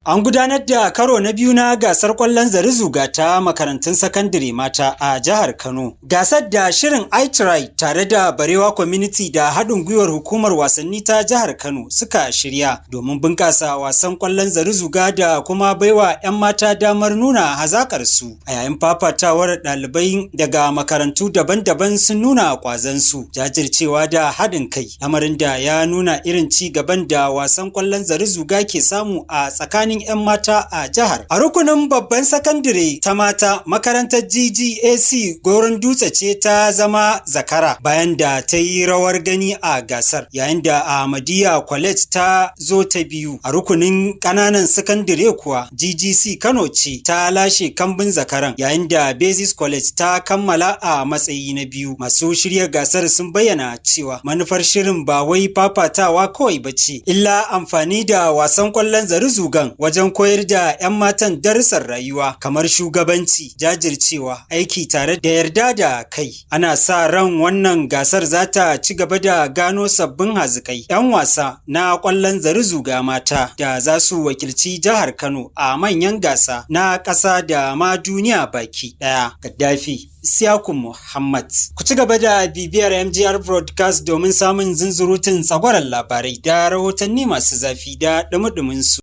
An gudanar da karo na biyu na gasar ƙwallon zari-zuga ta makarantun sakandare mata a jihar Kano. Gasar da shirin I-Try tare da Barewa Community da haɗin gwiwar hukumar wasanni ta jihar Kano suka shirya domin bunƙasa wasan ƙwallon zari-zuga da kuma baiwa 'yan mata damar nuna hazaƙarsu. A yayin fafatawar ɗalibai daga makarantu daban-daban sun nuna ƙwazonsu, jajircewa da haɗin kai, lamarin da ya nuna irin ci gaban da wasan ƙwallon zari-zuga ke samu a tsakanin 'yan mata a jihar. A rukunin babban sakandare ta mata, makarantar GGAC Goron Dutse ce ta zama zakara bayan da ta yi rawar gani a gasar, yayin da Ahmadiyya College ta zo ta biyu. A rukunin ƙananan sakandare kuwa GGC Kano ce ta lashe kambun zakaran, yayin da Basis College ta kammala a matsayi na biyu. Masu shirya gasar sun bayyana cewa manufar shirin ba wai fafatawa kawai ba ce, illa amfani da wasan ƙwallon zari-zugan wajen koyar da 'yan matan darussan rayuwa kamar shugabanci, jajircewa, aiki tare da yarda da kai. Ana sa ran wannan gasar za ta ci gaba da gano sabbin hazikai 'yan wasa na ƙwallon zari-zuga mata da za su wakilci jihar Kano a manyan gasa na ƙasa da ma duniya baki ɗaya. Gaddafi Isiyaku Muhammad. Ku ci gaba da bibiyar MGR Broadcast domin samun zunzurutun tsagwaron labarai da rahotanni masu zafi da ɗumi-ɗuminsu.